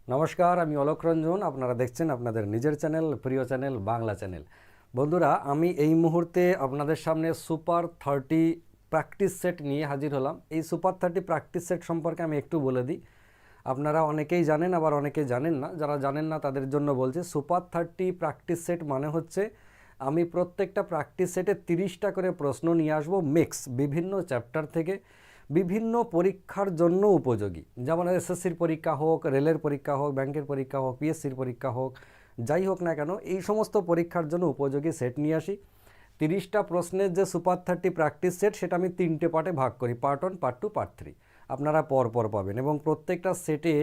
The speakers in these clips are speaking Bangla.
নমস্কার, আমি অলোক রঞ্জন। আপনারা দেখছেন আপনাদের নিজের চ্যানেল, প্রিয় চ্যানেল বাংলা চ্যানেল। বন্ধুরা, আমি এই মুহূর্তে আপনাদের সামনে সুপার 30 প্র্যাকটিস সেট নিয়ে হাজির হলাম। এই সুপার 30 প্র্যাকটিস সেট সম্পর্কে আমি একটু বলে দিই। আপনারা অনেকেই জানেন, আবার অনেকে জানেন না। যারা জানেন না তাদের জন্য বলছি, সুপার 30 প্র্যাকটিস সেট মানে হচ্ছে আমি প্রত্যেকটা প্র্যাকটিস সেটে 30টা করে প্রশ্ন নিয়ে আসবো, মিক্স বিভিন্ন চ্যাপ্টার থেকে, বিভিন্ন পরীক্ষার জন্য উপযোগী। যেমন এসএসসির পরীক্ষা হোক, রেলের পরীক্ষা হোক, ব্যাংকের পরীক্ষা হোক, পিএসসির পরীক্ষা হোক, যাই হোক না কেন, এই সমস্ত পরীক্ষার জন্য উপযোগী সেট নিয়ে আসি। 30টা প্রশ্নের যে সুপার 30 প্র্যাকটিস সেট, সেটা আমি 3টে পার্টে ভাগ করি, পার্ট 1, পার্ট 2, পার্ট 3। আপনারা পরপর পাবেন এবং প্রত্যেকটা সেটে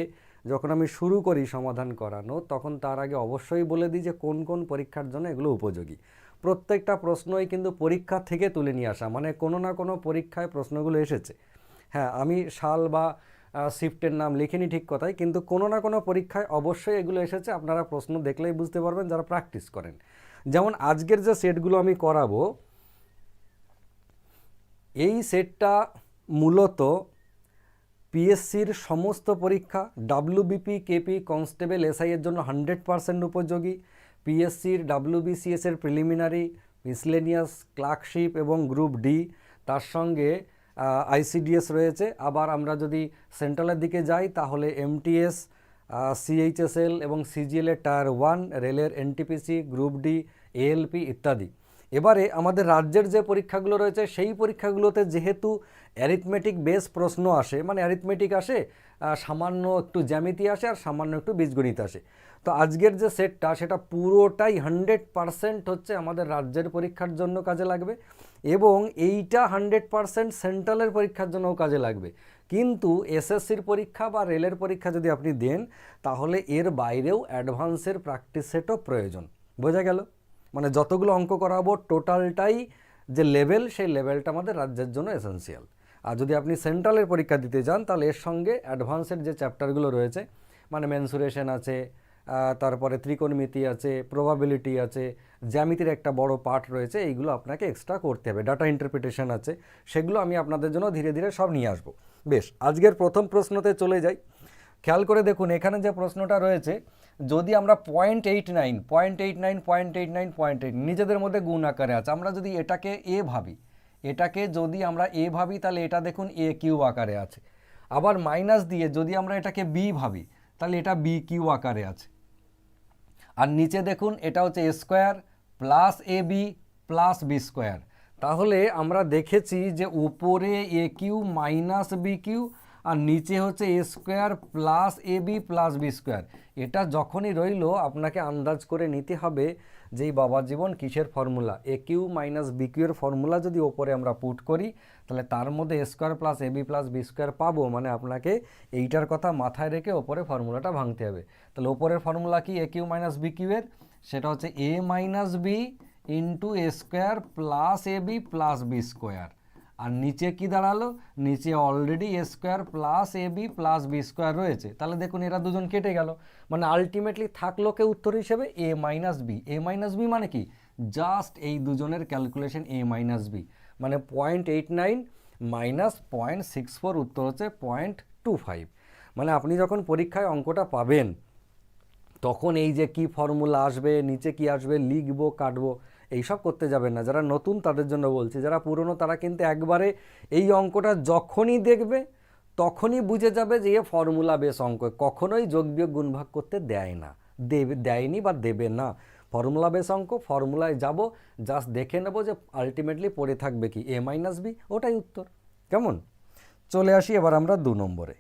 যখন আমি শুরু করি সমাধান করানো, তখন তার আগে অবশ্যই বলে দিই যে কোন কোন পরীক্ষার জন্য এগুলো উপযোগী। প্রত্যেকটা প্রশ্নই কিন্তু পরীক্ষা থেকে তুলে নিয়ে আসা, মানে কোনো না কোনো পরীক্ষায় প্রশ্নগুলো এসেছে। হ্যাঁ, আমি সাল বা শিফটের নাম লিখিনি ঠিক কথাই, কিন্তু কোনো না কোনো পরীক্ষায় অবশ্যই এগুলো এসেছে। আপনারা প্রশ্ন দেখলেই বুঝতে পারবেন যারা প্র্যাকটিস করেন। যেমন আজকের যে সেটগুলো আমি করাবো, এই সেটটা মূলত পিএসসির সমস্ত পরীক্ষা, ডাব্লিউবিপি, কেপি, কনস্টেবল, এসআই এর জন্য 100% উপযোগী। পিএসসির ডাব্লিউবিসিএস এর প্রিলিমিনারি, মিসলেনিয়াস, ক্লার্কশিপ এবং গ্রুপ ডি, তার সঙ্গে আইসিডিএস রয়েছে। আবার আমরা যদি সেন্ট্রালের দিকে যাই তাহলে এমটিএস, সিএইচএসএল এবং সিজিএল এর টায়ার 1, রেলের এনটিপিসি, গ্রুপ ডি, এএলপি ইত্যাদি। এবারে আমাদের রাজ্যের যে পরীক্ষাগুলো রয়েছে, সেই পরীক্ষাগুলোতে যেহেতু অ্যারিথমেটিক বেস প্রশ্ন আসে, মানে অ্যারিথমেটিক আসে, সামান্য একটু জ্যামিতি আসে আর সামান্য একটু বীজগণিত আসে। তো আজকের যে সেটটা, সেটা পুরোটাই 100% হচ্ছে আমাদের রাজ্যের পরীক্ষার জন্য কাজে লাগবে এবং এইটা 100% সেন্ট্রালের পরীক্ষার জন্যও কাজে লাগবে। কিন্তু এসএসসির পরীক্ষা বা রেলের পরীক্ষা যদি আপনি দেন, তাহলে এর বাইরেও অ্যাডভান্সের প্র্যাকটিস সেটও প্রয়োজন। বোঝা গেল? মানে যতগুলো অঙ্ক করাবো টোটালটাই যে লেভেল, সেই লেভেলটা আমাদের রাজ্যের জন্য এসেন্সিয়াল। আর যদি আপনি সেন্ট্রালের পরীক্ষা দিতে যান, তাহলে এর সঙ্গে অ্যাডভান্সের যে চ্যাপ্টারগুলো রয়েছে, মানে মেনসুরেশন আছে, তারপরে ত্রিকোণমিতি আছে, প্রবাবিলিটি আছে, জ্যামিতির একটা বড় পার্ট রয়েছে, এইগুলো আপনাকে এক্সট্রা করতে হবে। ডাটা ইন্টারপ্রিটেশন আছে, সেগুলো আমি আপনাদের জন্য ধীরে ধীরে সব নিয়ে আসবো। বেশ, আজকের প্রথম প্রশ্নতে চলে যাই। খেয়াল করে দেখুন, এখানে যে প্রশ্নটা রয়েছে, যদি আমরা 0.89, 0.89, 0.89, 0.8 নিজেদের মধ্যে গুণ আকারে আছে, আমরা যদি এটাকে এ ভাবি, এটাকে যদি আমরা এ ভাবি, তাহলে এটা দেখুন এ কিউ আকারে আছে। আবার মাইনাস দিয়ে যদি আমরা এটাকে বি ভাবি, তাহলে এটা বি কিউ আকারে আছে। আর নিচে দেখুন, এটা হচ্ছে এ square plus A B plus B square. তাহলে আমরা দেখেছি যে উপরে এ Q minus B Q R নিচে হচ্ছে এ square plus A B plus B square. এটা যখনই রইল, আপনাকে আন্দাজ করে নিতে হবে যে এই বাবা জীবন কিসের ফর্মুলা। এ কিউ মাইনাস বি কিউ এর ফর্মুলা যদি ওপরে আমরা পুট করি, তাহলে তার মধ্যে এ square plus A B plus B square পাবো। মানে আপনাকে এইটার কথা মাথায় রেখে ওপরে ফর্মুলাটা ভাঙতে হবে। তাহলে ওপরের ফর্মুলা কি এ কিউ মাইনাস বি কিউ এর? সেটা হচ্ছে এ minus B into A square plus A B plus B square. আর নিচে কি দাঁড়ালো? নিচে already A square plus A B plus B square রয়েছে। তাহলে দেখুন এরা দুজন কেটে গেল, মানে আলটিমেটলি থাকলো কে উত্তর হিসেবে? এ মাইনাস বি। এ মাইনাস বি মানে কি? জাস্ট এই দুজনের ক্যালকুলেশন এ মাইনাস বি, মানে 0.89 মাইনাস 0.64, উত্তর হচ্ছে 0.25। মানে আপনি যখন পরীক্ষায় অঙ্কটা পাবেন, তখন এই যে কি ফর্মুলা আসবে, নিচে কি আসবে, লিখবো, কাটবো, এইসব করতে যাবেন না। যারা নতুন তাদের জন্য বলছি, যারা পুরনো তারা কিন্তু একবারে এই অঙ্কটা যখনই দেখবে তখনই বুঝে যাবে যে এ ফর্মুলা বেস অঙ্ক, কখনোই যোগ বিয়োগ গুণ ভাগ করতে দেয় না, দেয়নি বা দেবে না। ফর্মুলা বেস অঙ্ক, ফর্মুলায় যাব, জাস্ট দেখে নেব যে আলটিমেটলি পড়ে থাকবে কি এ মাইনাস বি, ওটাই উত্তর। কেমন? চলে আসি এবার আমরা 2 নম্বরে।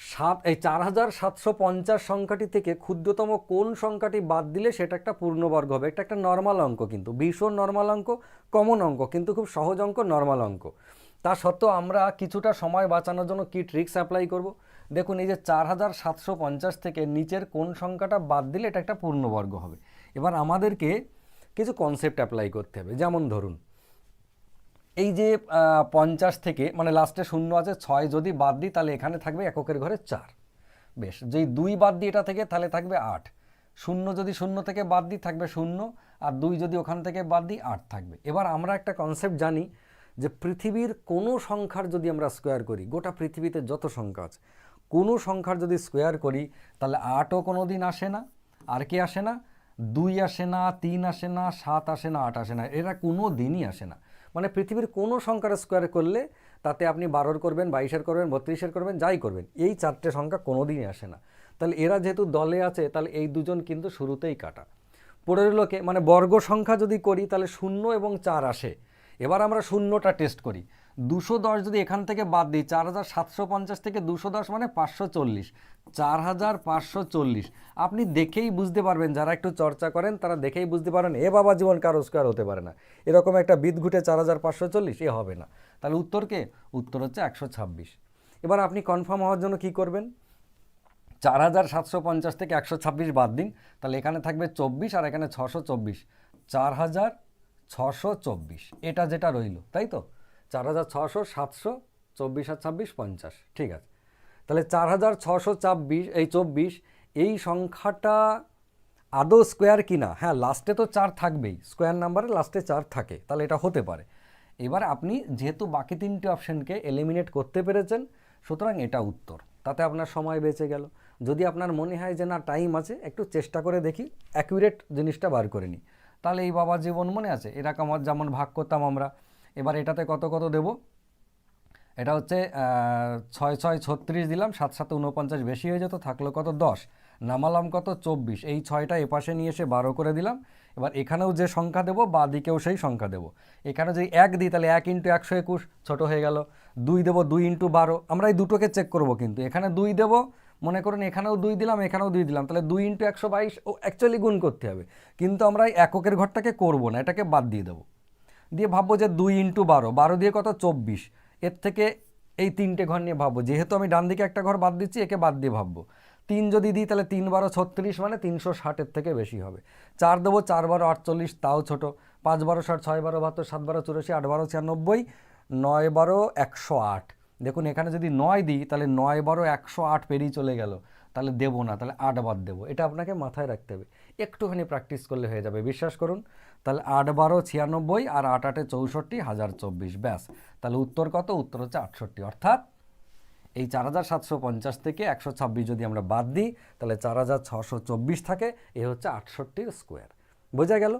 4750 সংখ্যাটি থেকে ক্ষুদ্রতম কোন সংখ্যাটি বাদ দিলে সেটা একটা পূর্ণবর্গ হবে? এটা একটা নর্মাল অঙ্ক, কিন্তু ভীষণ নর্মাল অঙ্ক, কমন অঙ্ক, কিন্তু খুব সহজ অঙ্ক, নর্মাল অঙ্ক। তা সত্ত্বেও আমরা কিছুটা সময় বাঁচানোর জন্য কি ট্রিক্স অ্যাপ্লাই করব? দেখুন, এই যে 4750 থেকে নিচের কোন সংখ্যাটা বাদ দিলে এটা একটা পূর্ণবর্গ হবে। এবার আমাদেরকে কিছু কনসেপ্ট অ্যাপ্লাই করতে হবে। যেমন ধরুন, এই যে 50 থেকে, মানে লাস্টে শূন্য আছে, 6 যদি বাদ দিই তাহলে এখানে থাকবে এককের ঘরে 4। বেশ, যেই 2 বাদ দিই এটা থেকে, তাহলে থাকবে 8। শূন্য যদি শূন্য থেকে বাদ দিই থাকবে 0, আর 2 যদি ওখান থেকে বাদ দিই 8 থাকবে। এবার আমরা একটা কনসেপ্ট জানি যে পৃথিবীর কোনো সংখ্যার যদি আমরা স্কোয়ার করি, গোটা পৃথিবীতে যত সংখ্যা আছে, কোনো সংখ্যার যদি স্কোয়ার করি তাহলে 8ও কোনো দিন আসে না, আর কি আসে না, 2 আসে না, 3 আসে না, 7 আসে না, 8 আসে না, এরা কোনো দিনই আসে না। মানে পৃথিবীর কোনো সংখ্যার স্কোয়ার করলে তাতে আপনি 12 করবেন, 22 করবেন, 32 করবেন, যাই করবেন, এই 4টে সংখ্যা কোনো দিনই আসে না। তাহলে এরা যেহেতু দলে আছে তাহলে এই দুজন কিন্তু শুরুতেই কাটা। পরের লোকে মানে বর্গ সংখ্যা যদি করি তাহলে 0 এবং 4 আসে। এবার আমরা শূন্যটা টেস্ট করি। 210 যদি এখান থেকে বাদ দিই, 4750 থেকে 210 মানে 540, 4540। আপনি দেখেই বুঝতে পারবেন, যারা একটু চর্চা করেন তারা দেখেই বুঝতে পারেন এ বাবা জীবন কারো স্কোয়ার হতে পারে না, এরকম একটা বিদঘুটে 4540 এ হবে না। তাহলে উত্তর হচ্ছে 126। এবার আপনি কনফার্ম হওয়ার জন্য কি করবেন, 4750 থেকে 126 বাদ দিন, তাহলে এখানে থাকবে 24 আর এখানে 624, 4624 এটা যেটা রইল, তাই তো 4600, 700, 24 আর 26 50, ঠিক আছে। তাহলে 4624 এই সংখ্যাটা আদৌ স্কোয়ার কিনা, হ্যাঁ লাস্টে তো 4 থাকবেই, স্কোয়ার নাম্বারে লাস্টে 4 থাকে, তাহলে এটা হতে পারে। এবার আপনি যেহেতু বাকি 3টে অপশনকে এলিমিনেট করতে পেরেছেন, সুতরাং এটা উত্তর, তাতে আপনার সময় বেঁচে গেল। যদি আপনার মনে হয় যে না টাইম আছে, একটু চেষ্টা করে দেখি অ্যাকুরেট জিনিসটা বার করে নিই, তাহলে এই বাবা জীবন মনে আছে এরকম যেমন ভাগ করতাম আমরা। এবার এটাতে কত কত দেব, এটা হচ্ছে 6 6 36 দিলাম, 7 7 49 বেশি হয়ে যেত, থাকলো কত 10, নামালাম কত 24, এই 6টা এপাশে নিয়ে এসে 12 করে দিলাম। এবার এখানেও যে সংখ্যা দেবো বা দিকেও সেই সংখ্যা দেবো। এখানে যদি 1 দিই তাহলে 1 × 121 ছোটো হয়ে গেল, 2 দেবো 2 × 12, আমরা এই দুটোকে চেক করব, কিন্তু এখানে 2 দেবো, মনে করুন এখানেও 2 দিলাম, এখানেও 2 দিলাম, তাহলে 2 × 122 ও অ্যাকচুয়ালি গুণ করতে হবে, কিন্তু আমরা এই এককের ঘরটাকে করবো না, এটাকে বাদ দিয়ে দেবো, দিয়ে ভাববো যে 2 × 12, 12 দিয়ে কত 24, এর থেকে এই 3টে ঘর নিয়ে ভাববো, যেহেতু আমি ডান দিকে একটা ঘর বাদ দিচ্ছি, একে বাদ দিয়ে ভাববো। 3 যদি দিই তাহলে 3 12 36 মানে 360 থেকে বেশি হবে। 4 দেবো, 4 12 48, তাও ছোট। 5 12 60, 6 12 72, 7 12 84, 8 12 96, 9 12 108। দেখুন এখানে যদি 9 দিই তাহলে 9 12 108 পেরিয়ে চলে গেল, তাহলে দেবো না, তাহলে 8 বাদ দেবো। এটা আপনাকে মাথায় রাখতে হবে, একটুখানি প্র্যাকটিস করলে হয়ে যাবে, বিশ্বাস করুন। তাহলে 8 12 96 আর 8 8 64, 1024, ব্যাস। তাহলে উত্তর কত, উত্তর হচ্ছে 68। অর্থাৎ এই 4750 থেকে 126 যদি আমরা বাদ দিই তাহলে 4624 থাকে, এ হচ্ছে 68 স্কোয়ার। বোঝা গেল?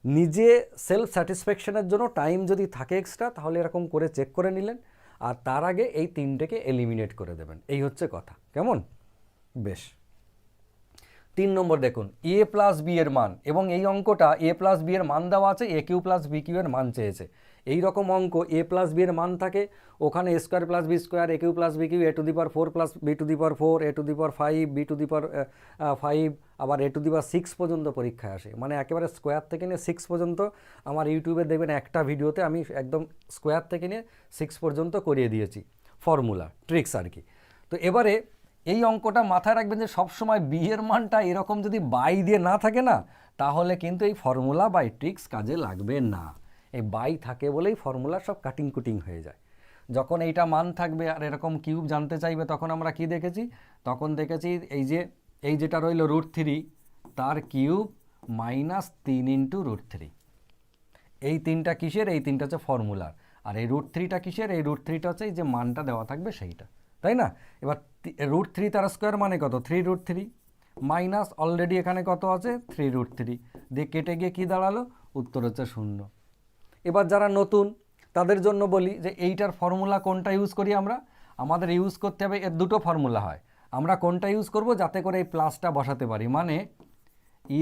নিজে সেলফ স্যাটিসফ্যাকশনের জন্য টাইম যদি থাকে এক্সট্রা, তাহলে এরকম করে চেক করে নিলেন, আর তার আগে এই 3টেকে এলিমিনেট করে দেবেন, এই হচ্ছে কথা। কেমন? বেশ। 3 নম্বর দেখুন, a প্লাস বি এর মান, এবং এই অঙ্কটা a প্লাস বি এর মান দেওয়া আছে, এ কিউ প্লাস বি কিউ এর মান চেয়েছে। এই রকম অঙ্ক a প্লাস বি এর মান থাকে, ওখানে a square plus B square, A cube plus B cube, a to the power 4 plus B to the power 4, a to the power 5, B to the power 5, আবার a টু দি পাওয়ার 6 পর্যন্ত পরীক্ষায় আসে। মানে একেবারে স্কোয়ার থেকে নিয়ে 6 পর্যন্ত আমার ইউটিউবে দেখবেন একটা ভিডিওতে আমি একদম স্কোয়ার থেকে নিয়ে 6 পর্যন্ত করিয়ে দিয়েছি, ফর্মুলা ট্রিক্স আর কি। তো এবারে এই অঙ্কটা মাথায় রাখবেন যে সবসময় বি এর মানটা এরকম যদি বাই দিয়ে না থাকে না, তাহলে কিন্তু এই ফর্মুলা বা এই ট্রিক্স কাজে লাগবে না। এই বাই থাকে বলেই ফর্মুলা সব কাটিং কুটিং হয়ে যায়। যখন এইটা মান থাকবে আর এরকম কিউব জানতে চাইবে, তখন আমরা কি দেখেছি, তখন দেখেছি এই যেটা রইল √3 তার কিউব -3 × √3। এই 3টা কিসের, এই 3টা হচ্ছে ফর্মুলার, আর এই √3টা কিসের, এই √3টা হচ্ছে এই যে মানটা দেওয়া থাকবে সেইটা, তাই না? এবার √3 তার স্কোয়ার মানে কত, 3√3 মাইনাস অলরেডি এখানে কত আছে 3√3 দিয়ে কেটে গিয়ে কী দাঁড়ালো, উত্তর হচ্ছে 0। এবার যারা নতুন তাদের জন্য বলি যে এইটার ফর্মুলা কোনটা ইউজ করি আমরা, আমাদের ইউজ করতে হবে, এর দুটো ফর্মুলা হয়, আমরা কোনটা ইউজ করব যাতে করে এই প্লাসটা বসাতে পারি, মানে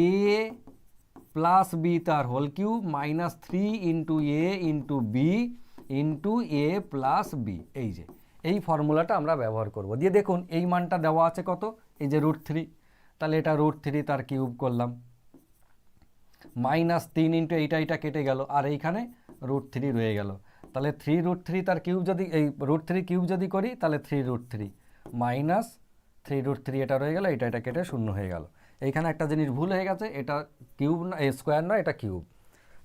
এ প্লাস বি তার whole cube -3 × a × b × a plus b, এই যে এই ফর্মুলাটা আমরা ব্যবহার করব। দিয়ে দেখুন এই মানটা দেওয়া আছে কত, এই যে √3, তাহলে এটা √3 তার কিউব করলাম, -3 × এইটা কেটে গেল, আর এইখানে √3 রয়ে গেল, তাহলে 3√3 তার কিউব যদি এই √3 কিউব যদি করি তাহলে 3√3 -3√3 এটা রয়ে গেল, এটা কেটে 0 হয়ে গেল। এইখানে একটা জিনিস ভুল হয়ে গেছে, এটা কিউব না, স্কোয়ার নয়, এটা কিউব।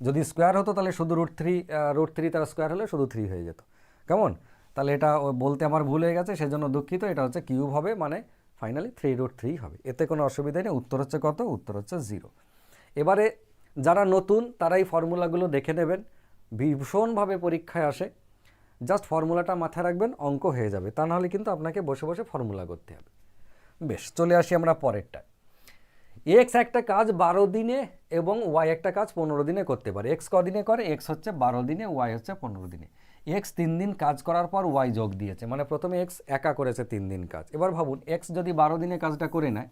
যদি স্কোয়ার হতো তাহলে শুধু √3 তার স্কোয়ার হলে শুধু 3 হয়ে যেত। কেমন? তাহলে এটা বলতে আমার ভুল হয়ে গেছে, সেজন্য দুঃখিত। এটা হচ্ছে কিউব হবে, মানে ফাইনালি 3√3 হবে, এতে কোনো অসুবিধা নেই। উত্তর হচ্ছে কত, উত্তর হচ্ছে 0। এবারে যারা নতুন তারা এই ফর্মুলাগুলো দেখে নেবেন, ভীষণভাবে পরীক্ষায় আসে। জাস্ট ফর্মুলাটা মাথায় রাখবেন, অঙ্ক হয়ে যাবে। তা নাহলে কিন্তু আপনাকে বসে বসে ফর্মুলা করতে হবে। বেশ, চলে আসি আমরা পরেরটা। এক্স একটা কাজ 12 দিনে এবং ওয়াই একটা কাজ 15 দিনে করতে পারে। এক্স কদিনে করে? এক্স হচ্ছে 12 দিনে, ওয়াই হচ্ছে 15 দিনে। এক্স 3 দিন কাজ করার পর ওয়াই যোগ দিয়েছে, মানে প্রথমে এক্স একা করেছে 3 দিন কাজ। এবার ভাবুন, এক্স যদি 12 দিনে কাজটা করে নেয়,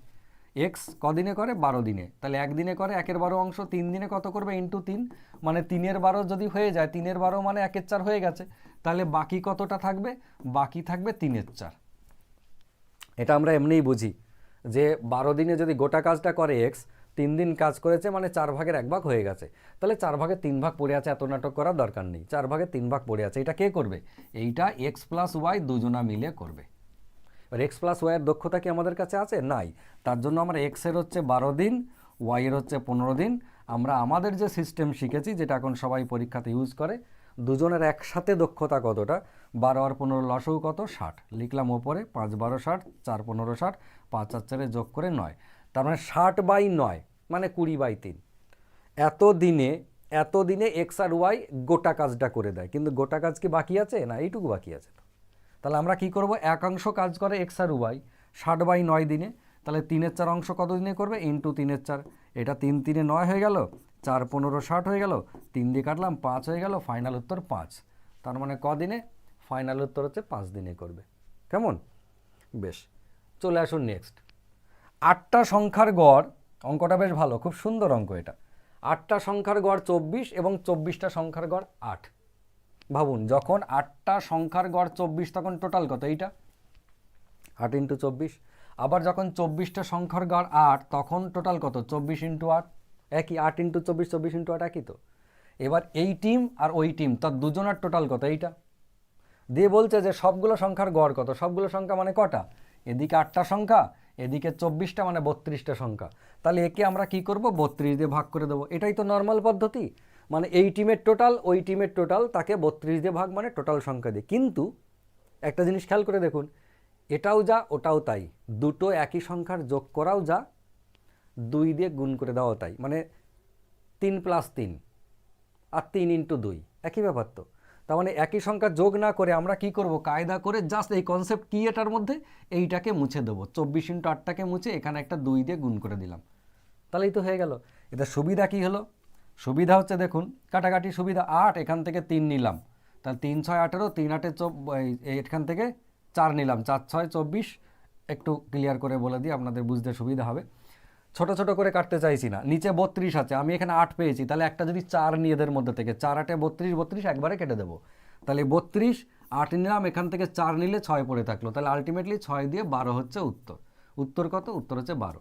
এক্স কদিনে করে? 12 দিনে। তাহলে একদিনে করে 1/12 অংশ, 3 দিনে কত করবে? ইন্টু 3, মানে 3/12 যদি হয়ে যায়, 3/12 মানে 1/4 হয়ে গেছে। তাহলে বাকি কতটা থাকবে? বাকি থাকবে 3/4। এটা আমরা এমনিই বুঝি যে 12 দিনে যদি গোটা কাজটা করে এক্স, 3 দিন কাজ করেছে মানে 4/1 হয়ে গেছে। তাহলে 4/3 পড়ে আছে, এত নাটক করার দরকার নেই। 4/3 পড়ে আছে, এটা কে করবে? এইটা এক্স প্লাস ওয়াই দুজনা মিলে করবে। এবার এক্স প্লাস ওয়াইয়ের দক্ষতা কি আমাদের কাছে আছে? নাই। তার জন্য আমরা এক্সের হচ্ছে 12 দিন, ওয়াইয়ের হচ্ছে 15 দিন। আমরা আমাদের যে সিস্টেম শিখেছি, যেটা এখন সবাই পরীক্ষাতে ইউজ করে, দুজনের একসাথে দক্ষতা কতটা, 12 আর 15 লসও কত? 60। লিখলাম ওপরে 5 12 60, 4 15 60, 5 আর 4 যোগ করে 9। তার মানে 60/9 মানে 20/3। এত দিনে এক্স আর ওয়াই গোটা কাজটা করে দেয়, কিন্তু গোটা কাজ কি বাকি আছে? না, এইটুকু বাকি আছে। তাহলে আমরা কি করব? একাংশ কাজ করে এক্স আর ওয়াই 60/9 দিনে। তাহলে 3/4 অংশ কত দিনে করবে? ইন্টু 3/4। এটা 3 3 9 হয়ে গেল, 4 15 60 হয়ে গেল, 3 দিয়ে কাটলাম 5 হয়ে গেল, ফাইনাল উত্তর 5। তার মানে কদিনে? ফাইনাল উত্তর হচ্ছে 5 দিনে করবে। কেমন? বেশ, চলে আসুন নেক্সট। 8টা সংখ্যার গড়, অঙ্কটা বেশ ভালো, খুব সুন্দর অঙ্ক এটা। 8টা সংখ্যার গড় 24 এবং 24টা সংখ্যার গড় 8। ভাবুন, যখন 8টা সংখ্যার গড় 24, তখন টোটাল কত? এইটা 8 ইন্টু 24। আবার যখন 24টা সংখ্যার গড় 8, তখন টোটাল কত? 24 ইন্টু 8। একই, 8 ইন্টু 24, 24 ইন্টু 8 একই তো। এবার এই টিম আর ওই টিম, তার দুজনের টোটাল কত? এইটা দিয়ে বলছে যে সবগুলো সংখ্যার গড় কত। সবগুলো সংখ্যা মানে কটা? এদিকে 8টা সংখ্যা, এদিকে 24টা, মানে 32টা সংখ্যা। তাহলে একে আমরা কি করব? 32 দিয়ে ভাগ করে দেবো। এটাই তো নর্মাল পদ্ধতি, মানে এই টিমের টোটাল, ওই টিমের টোটাল, তাকে 32 দিয়ে ভাগ, মানে টোটাল সংখ্যা দিয়ে। কিন্তু একটা জিনিস খেয়াল করে দেখুন, এটাও যা ওটাও তাই, দুটো একই সংখ্যার যোগ করাও যা, 2 দিয়ে গুণ করে দেওয়াও তাই। মানে 3 + 3 আর 3 ইন্টু 2 একই ব্যাপার তো। তার মানে একই সংখ্যা যোগ না করে আমরা কি করব? কায়দা করে জাস্ট এই কনসেপ্ট কি এটার মধ্যে, এইটাকে মুছে দেবো। 24 ইন্টু 8টাকে মুছে এখানে একটা 2 দিয়ে গুণ করে দিলাম, তাহলেই তো হয়ে গেল। এটা সুবিধা কি হলো? সুবিধা হচ্ছে দেখুন, কাটাকাটি সুবিধা। 8 এখান থেকে 3 নিলাম, তাহলে 3 6 18, 3 8 এখান থেকে 4 নিলাম, 4 6 24। একটু ক্লিয়ার করে বলে দিই, আপনাদের বুঝতে সুবিধা হবে। ছোট ছোট করে কাটতে চাইছি না। নিচে 32 আছে, আমি এখানে 8 পেয়েছি, তাহলে একটা যদি 4 নিয়ে এদের মধ্যে থেকে, 4 8 32, 32 একবারে কেটে দেবো। তাহলে 32, 8 নিলাম, এখান থেকে 4 নিলে 6 পড়ে থাকলো। তাহলে আলটিমেটলি 6 দিয়ে 12 হচ্ছে উত্তর। উত্তর কত? উত্তর হচ্ছে 12।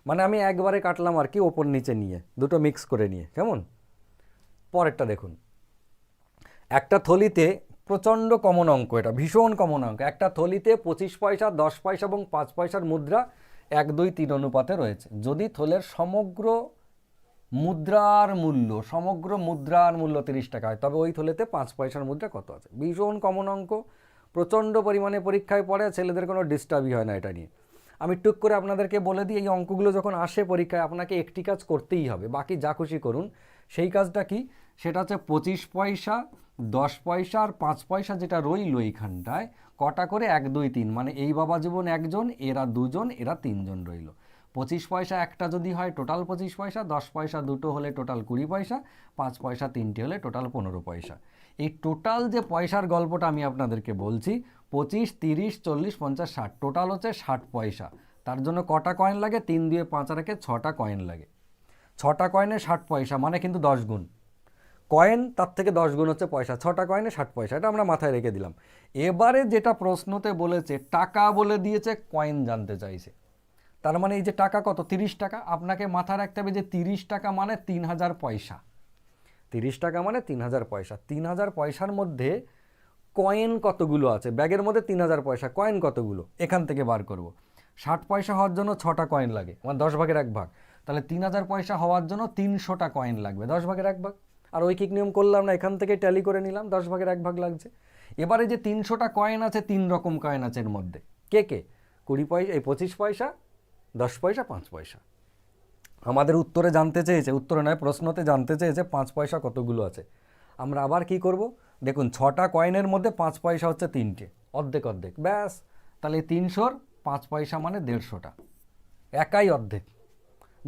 মানে আমি একবারে কাটলাম আর কি, ওপর নিচে নিয়ে, দুটো মিক্স করে নিয়ে। কেমন? পরেরটা দেখুন। একটা থলিতে, প্রচণ্ড কমন অঙ্ক, এটা ভীষণ কমন অঙ্ক। একটা থলিতে 25 পয়সা, 10 পয়সা এবং 5 পয়সার মুদ্রা 1 2 3 অনুপাতে রয়েছে। যদি থলের সমগ্র মুদ্রার মূল্য 30 টাকা হয়, তবে ওই থলেতে 5 পয়সার মুদ্রা কত আছে? ভীষণ কমন অঙ্ক, প্রচণ্ড পরিমাণে পরীক্ষায় পড়ে, ছেলেদের কোনো ডিস্টার্বই হয় না এটা নিয়ে। আমি টুক করে আপনাদেরকে বলে দিই, এই অঙ্কগুলো যখন আসে পরীক্ষায়, আপনাকে একটি কাজ করতেই হবে, বাকি যা খুশি করুন। সেই কাজটা কি? সেটা হচ্ছে 25 পয়সা, 10 পয়সা আর 5 পয়সা যেটা রইল এইখানটায়, কটা করে? 1 2 3, মানে এই বাবা জীবন একজন, এরা দুজন, এরা তিনজন রইল। 25 পয়সা একটা যদি হয়, টোটাল 25 পয়সা, 10 পয়সা দুটো হলে টোটাল 20 পয়সা, 5 পয়সা তিনটে হলে টোটাল 15 পয়সা। এই টোটাল যে পয়সার গল্পটা আমি আপনাদেরকে বলছি, 25 30 40 50 60, টোটাল হচ্ছে 60 পয়সা। তার জন্য কটা কয়েন লাগে? 3 দিয়ে 5 রেখে 6টা কয়েন লাগে। 6টা কয়েনে 60 পয়সা, মানে কিন্তু 10 গুণ কয়েন, তার থেকে 10 গুণ হচ্ছে পয়সা। 6টা কয়েনে 60 পয়সা, এটা আমরা মাথায় রেখে দিলাম। এবারে যেটা প্রশ্নতে বলেছে, টাকা বলে দিয়েছে, কয়েন জানতে চাইছে। তার মানে এই যে টাকা কত? 30 টাকা। আপনাকে মাথায় রাখতে হবে যে 30 টাকা মানে 3000 পয়সা। 30 টাকা মানে 3000 পয়সা। 3000 পয়সার মধ্যে কয়েন কতগুলো আছে? ব্যাগের মধ্যে 3000 পয়সা, কয়েন কতগুলো? এখান থেকে বার করব। 60 পয়সা হওয়ার জন্য 6টা কয়েন লাগে, মানে 10 ভাগের 1 ভাগ। তাহলে 3000 পয়সা হওয়ার জন্য 300টা কয়েন লাগবে, 10 ভাগের 1 ভাগ। আর ঐকিক নিয়ম করলাম না, এখান থেকে ট্যালি করে নিলাম, 10 ভাগের 1 ভাগ লাগছে। এবারে যে 300টা কয়েন আছে, 3 রকম কয়েন আছে এর মধ্যে। কে কে? 20 পয়সা, এই 25 পয়সা, 10 পয়সা, 5 পয়সা। আমাদের উত্তরে জানতে চেয়েছে, উত্তরে নয় প্রশ্নতে জানতে চেয়েছে 5 পয়সা কতগুলো আছে। আমরা আবার কি করব? দেখুন 6টা কয়েনের মধ্যে 5 পয়সা হচ্ছে 3টে, অর্ধেক অর্ধেক, ব্যাস। তাহলে 300-র 5 পয়সা মানে 150টা, একাই অর্ধেক।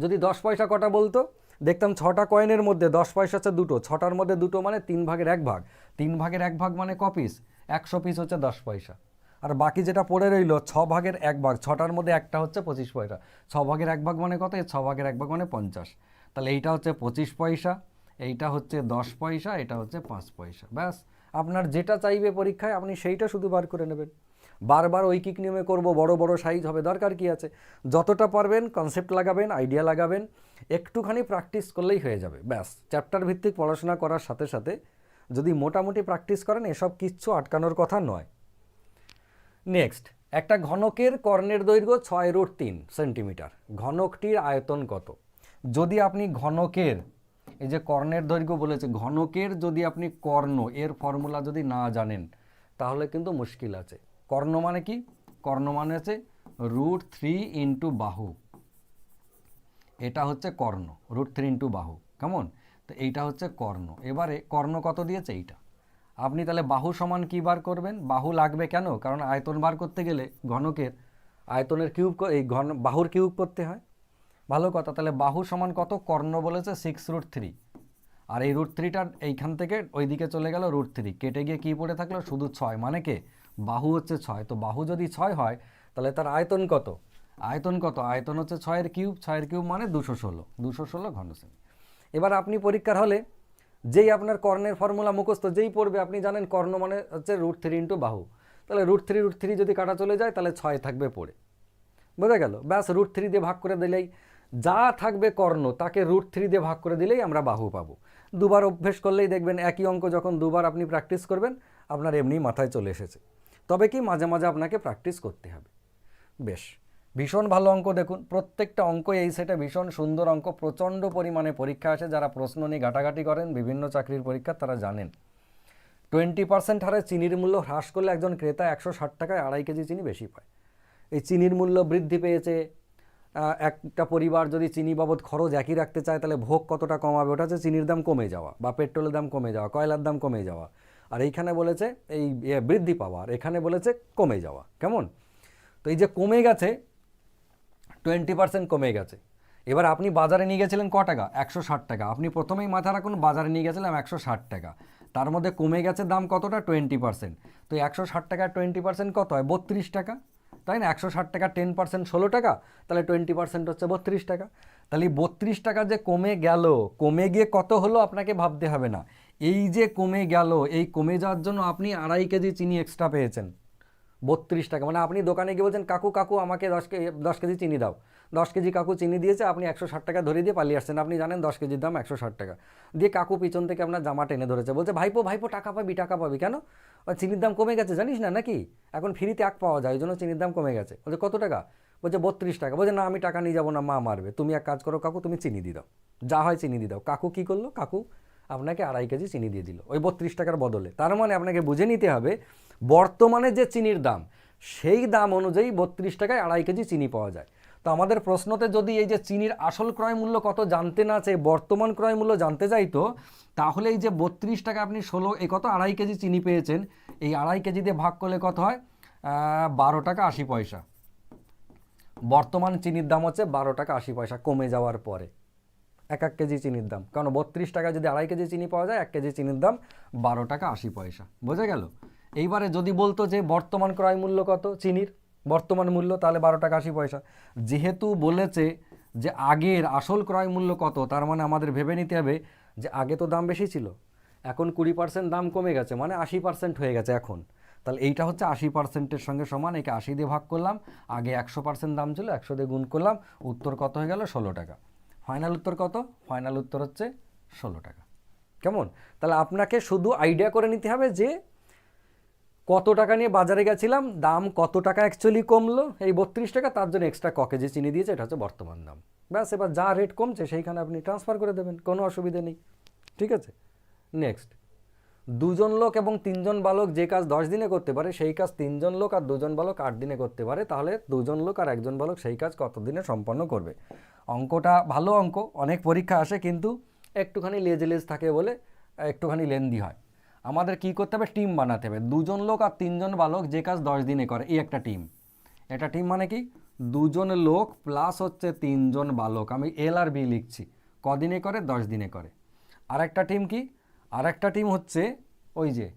যদি 10 পয়সা কটা বলতো, দেখতাম 6টা কয়েনের মধ্যে 10 পয়সা হচ্ছে দুটো, 6টার মধ্যে দুটো মানে 3 ভাগের 1 ভাগ, 3 ভাগের 1 ভাগ মানে ক পিস, 100 পিস হচ্ছে 10 পয়সা। আর বাকি যেটা পড়ে রইল 6 ভাগের 1 ভাগ, 6টার মধ্যে একটা হচ্ছে 25 পয়সা, 6 ভাগের 1 ভাগ মানে কত, 6 ভাগের 1 ভাগ মানে 50। তাহলে এইটা হচ্ছে 25 পয়সা, এইটা হচ্ছে 10 পয়সা, এটা হচ্ছে 5 পয়সা, ব্যাস। আপনার যেটা চাইবে পরীক্ষায় আপনি সেইটা শুধু বার করে নেবেন। বারবার ঐকিক নিয়মে করব, বড় বড় সাইজ হবে, দরকার কি আছে? যতটা পারবেন কনসেপ্ট লাগাবেন, আইডিয়া লাগাবেন, একটুখানি প্র্যাকটিস করলেই হয়ে যাবে, ব্যাস। চ্যাপ্টার ভিত্তিক পড়াশোনা করার সাথে সাথে যদি মোটামুটি প্র্যাকটিস করেন, এসব কিচ্ছু আটকানোর কথা নয়। নেক্সট, একটা ঘনকের কর্ণের দৈর্ঘ্য 6√3 সেন্টিমিটার, ঘনকটির আয়তন কত? যদি আপনি ঘনকের, এই যে কর্ণের দৈর্ঘ্য বলেছে, ঘনকের যদি আপনি কর্ণ এর ফর্মুলা যদি না জানেন তাহলে কিন্তু মুশকিল আছে। কর্ণ মানে কি? কর্ণ মানে হচ্ছে √3 ইন্টু বাহু, এটা হচ্ছে কর্ণ, √3 ইন্টু বাহু, কেমন? তো এইটা হচ্ছে কর্ণ। এবারে কর্ণ কত দিয়েছে? এইটা। আপনি তাহলে বাহু সমান কী বার করবেন? বাহু লাগবে কেন? কারণ আয়তন বার করতে গেলে ঘনকের আয়তনের কিউব, এই বাহুর কিউব করতে হয়। ভালো কথা, তাহলে বাহু সমান কত? কর্ণ বলেছে 6√3, আর এই √3টার এইখান থেকে ওই দিকে চলে গেল √3, কেটে গিয়ে কী পড়ে থাকলো? শুধু 6, মানে কে? বাহু হচ্ছে 6, তো বাহু যদি 6 হয় তাহলে তার আয়তন কত? আয়তন কত? আয়তন হচ্ছে 6-এর কিউব, 6-এর কিউব মানে 216 ঘন সেমি। এবার আপনি পরীক্ষার হলে যেই আপনার কর্ণের ফর্মুলা মুখস্থ যেই পড়বে, আপনি জানেন কর্ণ মানে হচ্ছে √3 ইন্টু বাহু, তাহলে √3 যদি কাটা চলে যায় তাহলে 6 থাকবে পড়ে, বোঝা গেল? ব্যাস, √3 দিয়ে ভাগ করে দিলেই যা থাকবে কর্ণ তাকে √3 দিয়ে ভাগ করে দিলেই আমরা বাহু পাবো। দুবার অভ্যেস করলেই দেখবেন একই অঙ্ক যখন দুবার আপনি প্র্যাকটিস করবেন আপনার এমনি মাথায় চলে এসেছে। তবে কি মাঝে মাঝে আপনাকে প্র্যাকটিস করতে হবে। বেশ, ভীষণ ভালো অঙ্ক। দেখুন প্রত্যেকটা অঙ্ক এই সেটে ভীষণ সুন্দর অঙ্ক, প্রচণ্ড পরিমাণে পরীক্ষা আসে। যারা প্রশ্ন নিয়ে ঘাটাঘাটি করেন বিভিন্ন চাকরির পরীক্ষা তারা জানেন 20% হারে চিনির মূল্য হ্রাস করলে একজন ক্রেতা 160 টাকায় 2.5 কেজি চিনি বেশি পায়। এই চিনির মূল্য বৃদ্ধি পেয়েছে, একটা পরিবার যদি চিনি বাবদ খরচ একই রাখতে চায় তাহলে ভোগ কতটা কমাবে? ওটা হচ্ছে চিনির দাম কমে যাওয়া বা পেট্রোলের দাম কমে যাওয়া, কয়লার দাম কমে যাওয়া। আর এইখানে বলেছে এই বৃদ্ধি পাওয়া, আর এখানে বলেছে কমে যাওয়া, কেমন? তো এই যে কমে গেছে 20% কমে গেছে। এবার আপনি বাজারে নিয়ে গেছিলেন ক টাকা? 160 টাকা। আপনি প্রথমেই মাথা রাখুন বাজারে নিয়ে গেছিলাম 160 টাকা, তার মধ্যে কমে গেছে দাম কতটা? 20%। তো 160 টাকার 20% কত হয়? 32 টাকা, তাই না? 160 টাকা 10% 16 টাকা, তাহলে 20% হচ্ছে 32 টাকা। তাহলে 32 টাকা যে কমে গেল, কমে গিয়ে কত হলো আপনাকে ভাবতে হবে না। এই যে কমে গেল, এই কমে যাওয়ার জন্য আপনি 2.5 কেজি চিনি এক্সট্রা পেয়েছেন। 32 টাকা মানে আপনি দোকানে গিয়ে বলছেন কাকু কাকু আমাকে 10 কেজি চিনি দাও, 10 কেজি কাকু চিনি দিয়েছে, আপনি 160 টাকা ধরে দিয়ে পালিয়ে আসছেন। আপনি জানেন 10 কেজির দাম 160 টাকা, দিয়ে কাকু পিছন থেকে আপনার জামা টেনে ধরেছে, বলছে ভাইপো ভাইপো টাকা পাবি টাকা পাবি। কেন? চিনির দাম কমে গেছে জানিস না নাকি? এখন ফ্রিতে আখ পাওয়া যায়, ওই জন্য চিনির দাম কমে গেছে। বলছে কত টাকা? বলছে 32 টাকা। বলছে না আমি টাকা নিয়ে যাবো না, মা মারবে। তুমি এক কাজ করো কাকু, তুমি চিনি দিয়ে দাও, যা হয় চিনি দিয়ে দাও। কাকু কী করলো? কাকু আপনাকে 2.5 কেজি চিনি দিয়ে দিল ওই 32 টাকার বদলে। তার মানে আপনাকে বুঝে নিতে হবে বর্তমানে যে চিনির দাম সেই দাম অনুযায়ী 32 টাকায় 2.5 কেজি চিনি পাওয়া যায়। তো আমাদের প্রশ্নতে যদি এই যে চিনির আসল ক্রয় মূল্য কত জানতে না চেয়ে বর্তমান ক্রয় মূল্য জানতে চাইতো, তাহলে এই যে 32 টাকা আপনি 16 এই কত 2.5 কেজি চিনি পেয়েছেন, এই 2.5 কেজি দিয়ে ভাগ করলে কত হয়? 12 টাকা 80 পয়সা। বর্তমান চিনির দাম হচ্ছে 12 টাকা 80 পয়সা কমে যাওয়ার পরে এক কেজি চিনির দাম। কারণ 32 টাকা যদি 2.5 কেজি চিনি পাওয়া যায়, 1 কেজি চিনির দাম 12 টাকা 80 পয়সা। বোঝা গেল? এইবারে যদি বলতো যে বর্তমান ক্রয় মূল্য কত চিনির, বর্তমান মূল্য, তাহলে 12 টাকা 80 পয়সা। যেহেতু বলেছে যে আগের আসল ক্রয় মূল্য কত, তার মানে আমাদের ভেবে নিতে হবে যে আগে তো দাম বেশি ছিল, এখন 20% দাম কমে গেছে, মানে 80% হয়ে গেছে এখন। তাহলে এইটা হচ্ছে 80%-এর সঙ্গে সমান। একে 80 দিয়ে ভাগ করলাম, আগে 100% দাম ছিল, 100 দিয়ে গুণ করলাম, উত্তর কত হয়ে গেল? 16 টাকা। ফাইনাল উত্তর কত? ফাইনাল উত্তর হচ্ছে 16 টাকা। কেমন? তাহলে আপনাকে শুধু আইডিয়া করে নিতে হবে যে কত টাকা নিয়ে বাজারে গেছিলাম, দাম কত টাকা অ্যাকচুয়ালি কমলো, এই 32 টাকা, তার জন্য এক্সট্রা ক কেজি চিনি দিয়েছে, এটা হচ্ছে বর্তমান দাম। ব্যাস, এবার যা রেট কমছে সেইখানে আপনি ট্রান্সফার করে দেবেন, কোনো অসুবিধা নেই। ঠিক আছে? নেক্সট, 2 জন লোক এবং 3 জন বালক যে কাজ 10 দিনে করতে পারে সেই কাজ 3 জন লোক আর 2 জন বালক 8 দিনে করতে পারে, তাহলে 2 জন লোক আর 1 জন বালক সেই কাজ কত দিনে সম্পন্ন করবে? অঙ্কটা ভালো অঙ্ক, অনেক পরীক্ষা আসে, কিন্তু একটুখানি লেজ থাকে বলে একটুখানি লেন্দি হয়। আমাদের কি করতে হবে, টিম বানাতে হবে। 2 জন লোক আর 3 জন বালক যে কাজ 10 দিনে করে, এই একটা টিম। এটা টিম মানে কি, 2 জন লোক প্লাস হচ্ছে 3 জন বালক, আমি এল আর বি লিখছি, কদিনে করে, 10 দিনে করে। আর একটা টিম কি, আর একটা টিম হচ্ছে ওই যে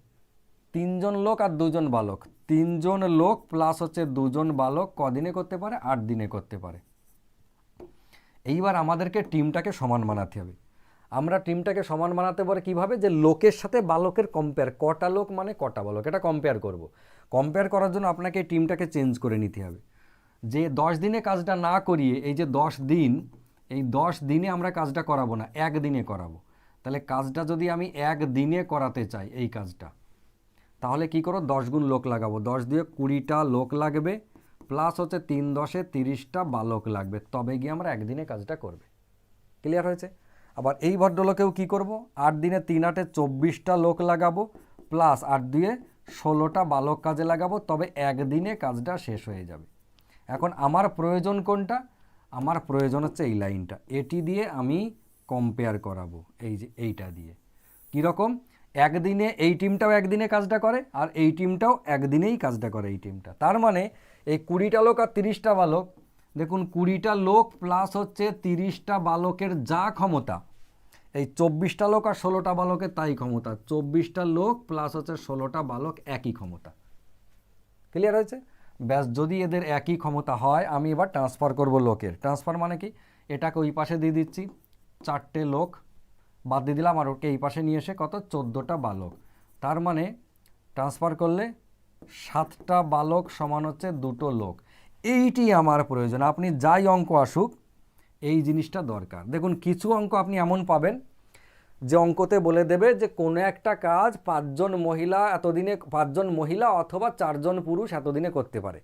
3 জন লোক আর 2 জন বালক, 3 জন লোক প্লাস হচ্ছে 2 জন বালক কদিনে করতে পারে, 8 দিনে করতে পারে। এইবার আমাদেরকে টিমটাকে সমান বানাতে হবে। আমরা টিমটাকে সমান বানাতে পারে কিভাবে, যে লোকের সাথে বালকের কম্পেয়ার, কটা লোক মানে কটা বালক, এটা কম্পেয়ার করব। কম্পেয়ার করার জন্য আপনাকে টিমটাকে চেঞ্জ করে নিতে হবে। যে 10 দিনে কাজটা না করিয়ে এই যে 10 দিন, এই 10 দিনে আমরা কাজটা করাবো না, 1 দিনে করাবো। তাহলে কাজটা যদি আমি 1 দিনে করাতে চাই এই কাজটা, তাহলে কি করো, 10 গুণ লোক লাগাবো, 10 দিয়ে 20টা লোক লাগবে, প্লাস হচ্ছে 3 10-এ 30টা বালক লাগবে, তবে গিয়ে আমরা 1 দিনে কাজটা করবে। ক্লিয়ার হয়েছে? আবার এই ভদ্রলোকেও কি করব, 8 দিনে 3 8-এ 24টা লোক লাগাবো, প্লাস 8 দিয়ে 16টা বালক কাজে লাগাবো, তবে 1 দিনে কাজটা শেষ হয়ে যাবে। এখন আমার প্রয়োজন কোনটা, আমার প্রয়োজন হচ্ছে এই লাইনটা, এটি দিয়ে আমি কম্পেয়ার করাবো, এই যে এইটা দিয়ে। কীরকম, 1 দিনে এই টিমটাও 1 দিনে কাজটা করে, আর এই টিমটাও 1 দিনেই কাজটা করে এই টিমটা। তার মানে এই 20টা লোক আর 30টা বালক, দেখুন 20টা লোক প্লাস হচ্ছে 30টা বালকের যা ক্ষমতা, এই 24টা লোক আর 16টা বালকের তাই ক্ষমতা, 24টা লোক প্লাস হচ্ছে 16টা বালক একই ক্ষমতা। ক্লিয়ার হয়েছে? ব্যাস, যদি এদের একই ক্ষমতা হয়, আমি এবার ট্রান্সফার করব লোকের। ট্রান্সফার মানে কি, এটাকে ওই পাশে দিয়ে দিচ্ছি, 4টে লোক বাদ দিয়ে দিলাম, আর ওকে এই পাশে নিয়ে এসে কত, 14টা বালক। তার মানে ট্রান্সফার করলে 7টা বালক সমান হচ্ছে 2টো লোক। এইটি আমার প্রয়োজন। আপনি যাই অঙ্ক আসুক, এই জিনিসটা দরকার। দেখুন কিছু অঙ্ক আপনি এমন পাবেন যে অঙ্কতে বলে দেবে যে কোনো একটা কাজ 5 জন মহিলা এতদিনে, 5 জন মহিলা অথবা 4 জন পুরুষ এতদিনে করতে পারে।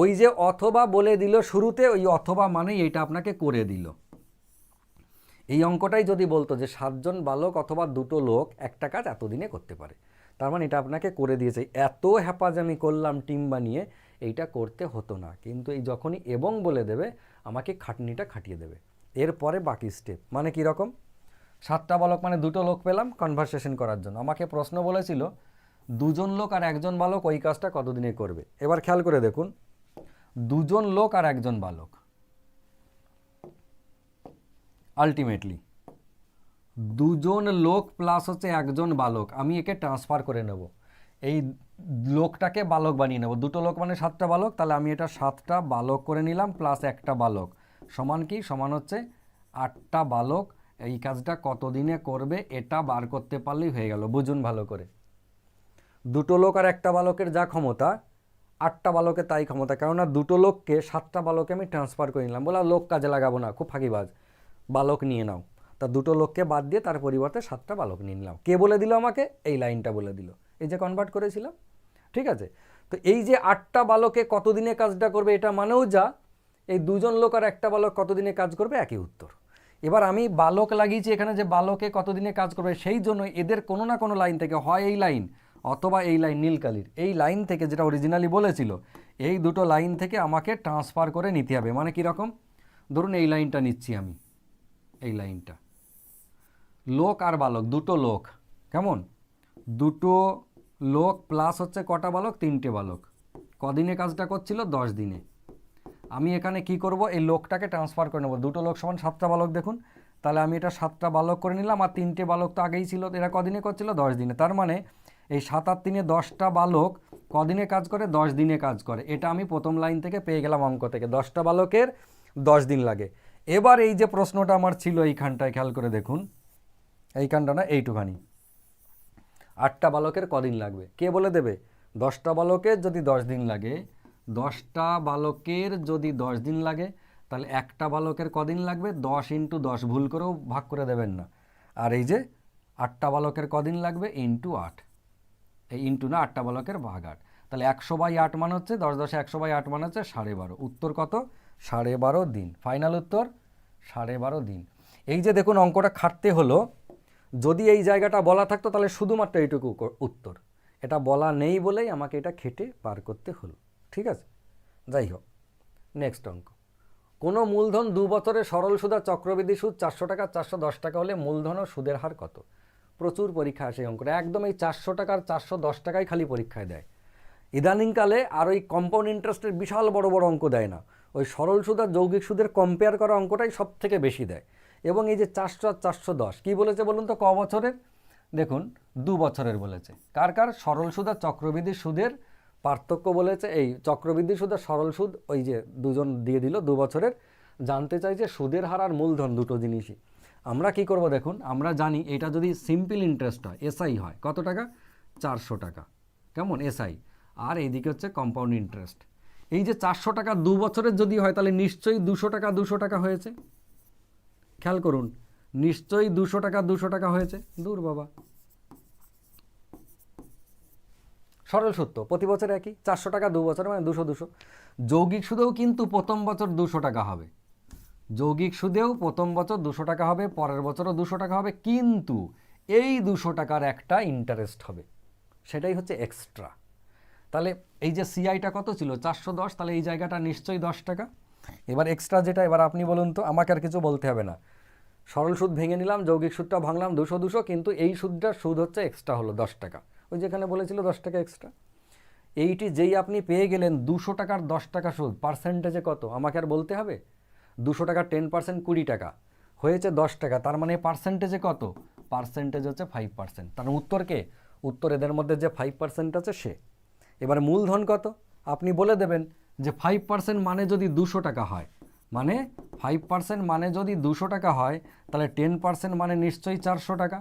ওই যে অথবা বলে দিল শুরুতে, ওই অথবা মানেই এইটা আপনাকে করে দিল। এই অঙ্কটাই যদি বলতো যে 7 জন বালক অথবা 2টো লোক একটা কাজ এতদিনে করতে পারে, তার মানে এটা আপনাকে করে দিয়েছে। এত হ্যাপাজামি করলাম টিম বানিয়ে, এইটা করতে হতো না। কিন্তু এই যখনই এবং বলে দেবে, আমাকে খাটনিটা খাটিয়ে দেবে। এরপরে বাকি স্টেপ মানে কীরকম, 7টা বালক মানে 2টো লোক পেলাম কনভারসেশন করার জন্য। আমাকে প্রশ্ন বলেছিল 2 জন লোক আর 1 জন বালক ওই কাজটা কতদিনে করবে। এবার খেয়াল করে দেখুন, 2 জন লোক আর 1 জন বালক, আলটিমেটলি 2 জন লোক প্লাস হচ্ছে 1 জন বালক, আমি একে ট্রান্সফার করে নেব, এই লোকটাকে বালক বানিয়ে নেব। 2টো লোক মানে 7টা বালক, তাহলে আমি এটা 7টা বালক করে নিলাম, প্লাস একটা বালক সমান কি, সমান হচ্ছে 8টা বালক। এই কাজটা কতদিনে করবে এটা বার করতে পারলেই হয়ে গেল। বুঝুন ভালো করে, 2টো লোক আর একটা বালকের যা ক্ষমতা, 8টা বালকের তাই ক্ষমতা। কেননা 2টো লোককে 7টা বালকে আমি ট্রান্সফার করে নিলাম, বলা লোক কাজে লাগাবো না, খুব ফাঁকিবাজ, বালক নিয়ে নাও। তা 2টো লোককে বাদ দিয়ে তার পরিবর্তে 7টা বালক নিয়ে নিলাম। কে বলে দিল আমাকে, এই লাইনটা বলে দিল, এই যে কনভার্ট করেছিলাম। ঠিক আছে, তো এই যে 8টা বালকে কতদিনে কাজটা করবে, এটা মানেও যা, এই 2 জন লোক আর একটা বালক কতদিনে কাজ করবে, একই উত্তর। এবার আমি বালক লাগিয়েছি এখানে, যে বালকে কতদিনে কাজ করবে, সেই জন্য এদের কোনো না কোনো লাইন থেকে, হয় এই লাইন অথবা এই লাইন নীলকালির, এই লাইন থেকে যেটা অরিজিনালি বলেছিল, এই দুটো লাইন থেকে আমাকে ট্রান্সফার করে নিতে হবে। মানে কীরকম, ধরুন এই লাইনটা নিচ্ছি আমি, এই লাইনটা, লোক আর বালক, 2টো লোক, কেমন, 2টো লোক প্লাস হচ্ছে কটা বালক, 3টে বালক, কদিনে কাজটা করছিল, 10 দিনে। আমি এখানে কি করব, এই লোকটাকে ট্রান্সফার করে নেব, 2টো লোক সমান 7টা বালক, দেখুন তাহলে আমি এটা 7টা বালক করে নিলাম, আর 3টে বালক তো আগেই ছিল, এরা কদিনে করছিল, 10 দিনে। তার মানে এই 7 আর 3-এ 10টা বালক কদিনে কাজ করে, 10 দিনে কাজ করে। এটা আমি প্রথম লাইন থেকে পেয়ে গেলাম অঙ্ক থেকে, 10টা বালকের 10 দিন লাগে। এবার এই যে প্রশ্নটা আমার ছিল এইখানটায়, খেয়াল করে দেখুন, এইখানটা না, এইটুখানি, 8টা বালকের কদিন লাগবে, কে বলে দেবে, 10টা বালকের যদি 10 দিন লাগে, 10টা বালকের যদি 10 দিন লাগে, তাহলে একটা বালকের কদিন লাগবে, 10 × 10, ভুল করেও ভাগ করে দেবেন না। আর এই যে 8টা বালকের কদিন লাগবে, × 8, এই ইন্টু না, 8টা বালকের ভাগ 8, তাহলে 100/8 মানে হচ্ছে 10 10 100/8 মানে হচ্ছে 12.5। উত্তর কত, 12.5 দিন। ফাইনাল উত্তর 12.5 দিন। এই যে দেখুন অঙ্কটা খাটতে হলো, যদি এই জায়গাটা বলা থাকতো তাহলে শুধুমাত্র এইটুকু উত্তর, এটা বলা নেই বলেই আমাকে এটা খেটে পার করতে হলো। ঠিক আছে, যাই হোক, নেক্সট অঙ্ক। কোনো মূলধন 2 বছরে সরল সুদ আর চক্রবৃদ্ধি সুদ 400 টাকা 410 টাকা হলে মূলধন ও সুদের হার কত। প্রচুর পরীক্ষা আসে এই অঙ্কটা, একদম এই 400 টাকার 410 টাকায় খালি পরীক্ষায় দেয়। ইদানিংকালে আর ওই কম্পাউন্ড ইন্টারেস্টের বিশাল বড় বড় অঙ্ক দেয় না, ওই সরল সুদ আর যৌগিক সুদের কম্পেয়ার করা অঙ্কটাই সব থেকে বেশি দেয়। এবং এই যে 400 আর 410 কী বলেছে বলুন তো, ক বছরের? দেখুন 2 বছরের বলেছে। কার কার? সরল সুদ আর চক্রবৃদ্ধি সুদের পার্থক্য বলেছে, এই চক্রবৃদ্ধি সুদ আর সরল সুদ ওই যে দুজন দিয়ে দিল 2 বছরের। জানতে চাইছে সুদের হার আর মূলধন দুটো জিনিসই। আমরা কি করব দেখুন, আমরা জানি এটা যদি সিম্পল ইন্টারেস্ট হয়, এসআই হয়, কত টাকা? 400 টাকা, কেমন এসআই। আর এইদিকে হচ্ছে কম্পাউন্ড ইন্টারেস্ট। এই যে 400 টাকা 2 বছরের যদি হয় তাহলে নিশ্চয়ই 200 টাকা 200 টাকা হয়েছে। খেয়াল করুন, নিশ্চয়ই 200 টাকা 200 টাকা হয়েছে। দূর বাবা, সরল সূত্র প্রতি বছর একই, 400 টাকা 2 বছরে মানে 200 200। যৌগিক সুদেও কিন্তু প্রথম বছর 200 টাকা হবে, যৌগিক সুদেও প্রথম বছর 200 টাকা হবে, পরের বছরও 200 টাকা হবে, কিন্তু এই 200 টাকার একটা ইন্টারেস্ট হবে, সেটাই হচ্ছে এক্সট্রা। তাহলে এই যে সিআইটা কত ছিল? 410, তাহলে এই জায়গাটা নিশ্চয়ই 10 টাকা। এবার এক্সট্রা যেটা, এবার আপনি বলুন তো, আমাকে আর কিছু বলতে হবে না, সরল সুদ ভেঙে নিলাম, যৌগিক সুদটা ভাঙলাম 200 200, কিন্তু এই সুদটার সুদ হচ্ছে এক্সট্রা হলো 10 টাকা, ওই যেখানে বলেছিল 10 টাকা এক্সট্রা। এইটি যেই আপনি পেয়ে গেলেন 200 টাকার 10 টাকা সুদ, পার্সেন্টেজে কত আমাকে আর বলতে হবে? 200 টাকার 10% 20 টাকা হয়েছে 10 টাকা, তার মানে পার্সেন্টেজে কত? পার্সেন্টেজ হচ্ছে 5%। তার উত্তরকে, উত্তর এদের মধ্যে যে 5% আছে সে। এবার মূলধন কত আপনি বলে দেবেন যে 5% মানে যদি 200 টাকা হয়, মানে 5% মানে যদি 200 টাকা হয়, তাহলে 10% মানে নিশ্চয়ই 400 টাকা,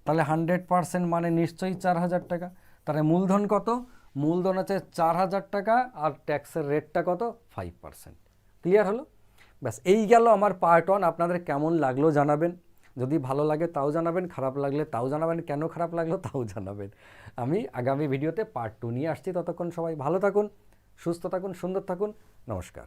তাহলে 100% মানে নিশ্চয়ই 4000 টাকা। তাহলে মূলধন কত? মূলধন হচ্ছে 4000 টাকা, আর ট্যাক্সের রেটটা কত? 5%। ক্লিয়ার হলো? ব্যাস, এই গেল আমার পার্ট 1। আপনাদের কেমন লাগলো জানাবেন, যদি ভালো লাগে তাও জানাবেন, খারাপ লাগলে তাও জানাবেন, কেন খারাপ লাগলো তাও জানাবেন। আমি আগামী ভিডিওতে পার্ট 2 নিয়ে আসছি। ততক্ষণ সবাই ভালো থাকুন, সুস্থ থাকুন, সুন্দর থাকুন। নমস্কার।